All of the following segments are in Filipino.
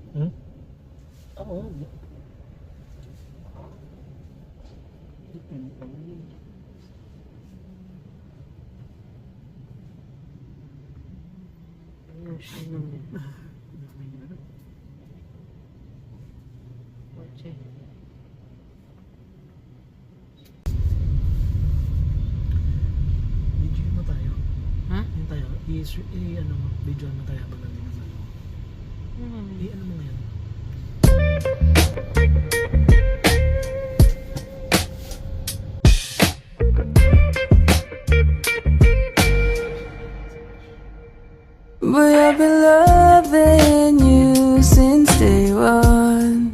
Hmm? Oo. Video mo tayo. Ha? Yun tayo. Ano mo, video mo tayo habang nandito naman. Ano mo ngayon? Boy, I've been loving you since day one.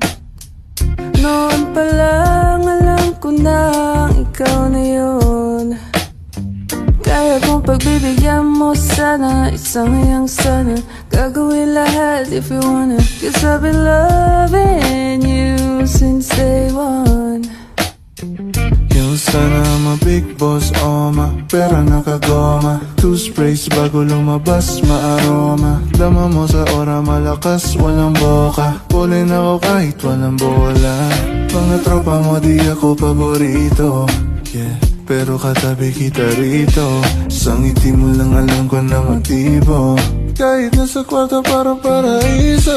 Noon pa lang alam ko na ikaw na yun. Kaya kung pagbibigyan mo sana isang iyang sana, gagawin lahat if you wanna. Cause I've been loving you since day one. Yung sana ma big boss oma, pera nakagoma. Two sprays bago lumabas maaroma. Dama mo sa ora malakas, walang boka. Pulin ako kahit walang bola. Mga tropa mo di ako paborito, yeah, pero katabi kita rito. Sa ngiti mo lang alam ko na motibo. Kahit nasa kwarto parang paraiso.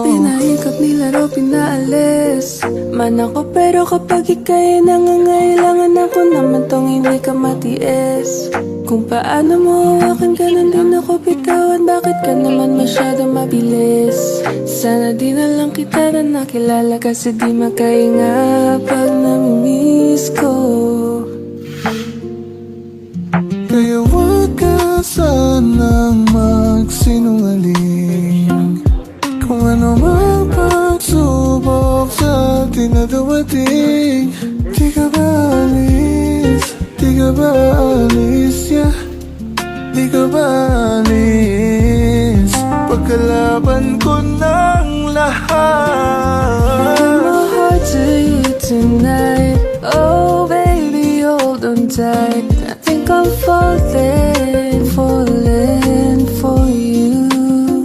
Pinaikot, nilaro, pinaalis man ako, pero kapag ika'y nangangailangan ako naman tong hindi ka matiis. Kung paano mo hawakan, ganun din ako bitawan. Bakit ka naman masyado mabilis? Sana di na lang kita na nakilala, kasi di makahinga pag namimiss ko. Kaya wag ka sanang magsinungaling. Kung ano mang pagsubok sa atin na dumating, di ka ba alis? Di ka ba alis? Yeah, di ka ba alis? Pagkalaban ko ng lahat. Give my heart to you tonight. Oh baby, hold on tight. I think I'm falling, falling for you.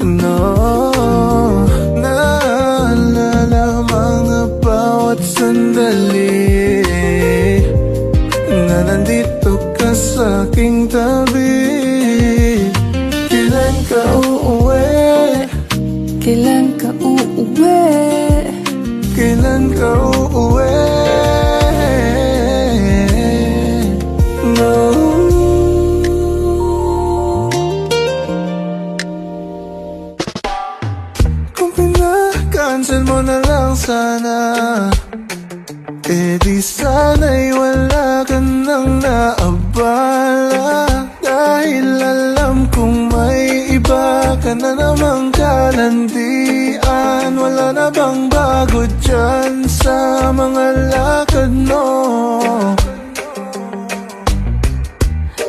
No, naalala mga bawat sandali na nandito ka sa aking tabi. Kailan ka uuwi? Kailan ka uuwi? Kailan ka uuwi? No. Kung pinaka-cancel mo na lang sana, eh di sana'y wala ka nang naabala. Dahil alam kong may iba ka na namang kalandian. Wala na bang bago dyan sa mga lakad mo?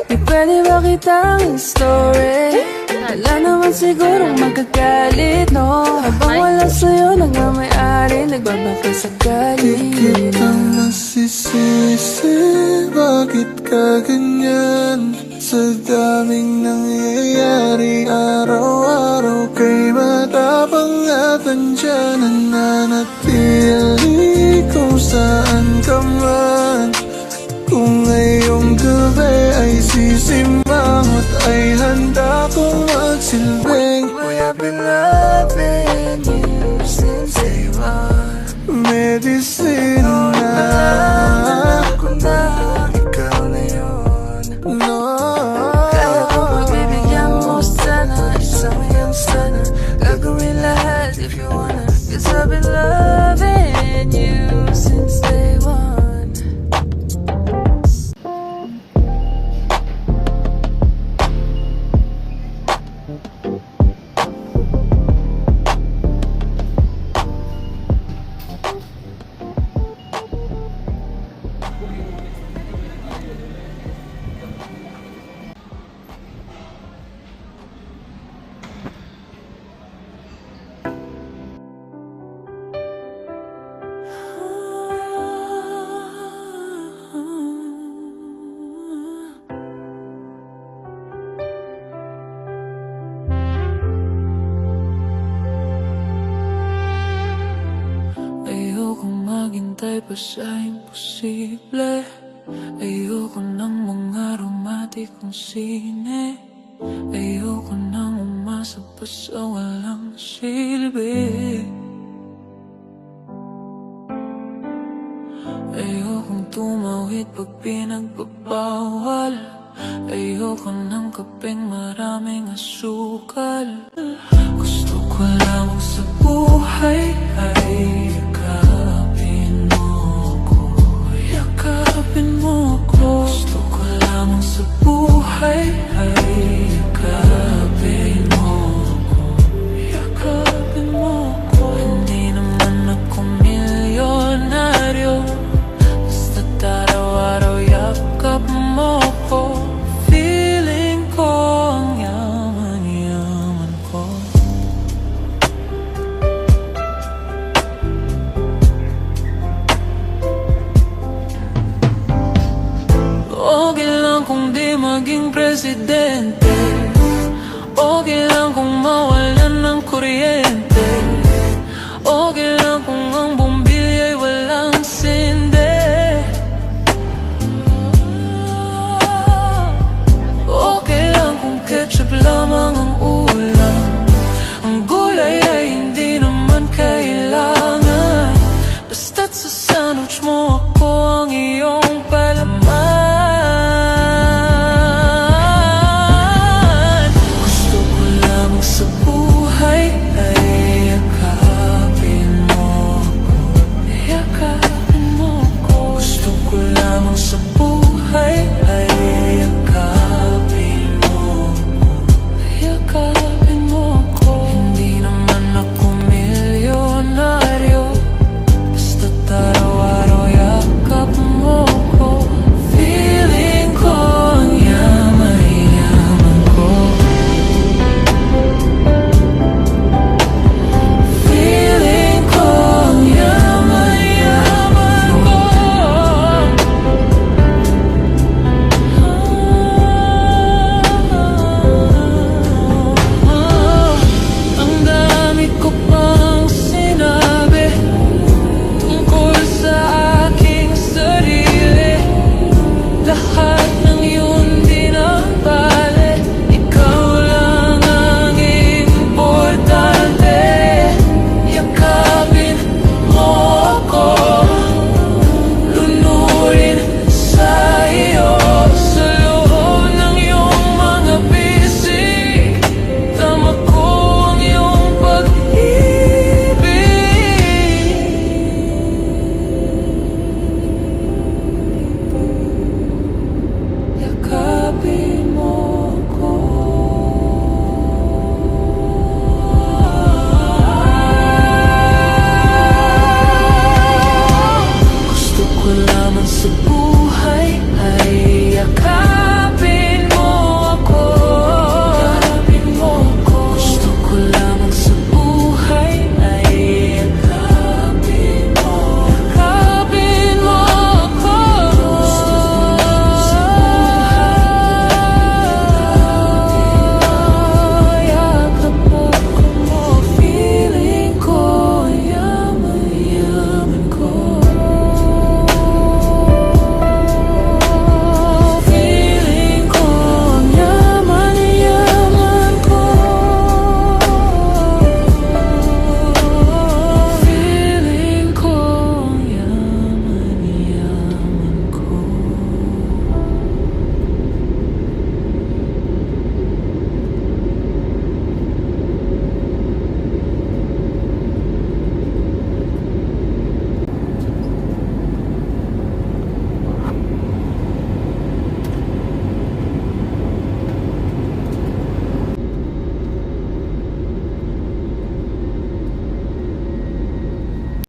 Di pwede ba kitang story? Wala naman sigurong magagalit, no? Habang wala sa'yo, nagmamayari, nagbabaka sakali. Di kitang nasisisi, bakit ka ganyan? Sa daming nangyayari araw-araw, kay matapang at andyan nananatili kung saan ka man. Kung ngayong gabi ay sisimangot, ay handa kong magsilbing. Boy, I've been loving you since day one. 'Cause I've been loving you since day one. Ayokong maghintay pa sa imposible. Ayoko ng mga romantikong sine. Ayoko nang umasa pa sa walang silbi. Ayokong tumawid pag pinagbabawal. Ayoko ng kapeng maraming asukal. Gusto ko lamang sa buhay ay yakapin mo ko. Yakapin mo ko. Gusto ko lamang sa buhay ay yakapin mo ko. Yakapin mo ko. Hindi naman ako milyonaryo, basta't araw-araw yakap mo ko. Feeling ko ang yaman-yaman ko. Okay lang kung di maging presidente. Okay lang kung mawalan ng kuryente. Okay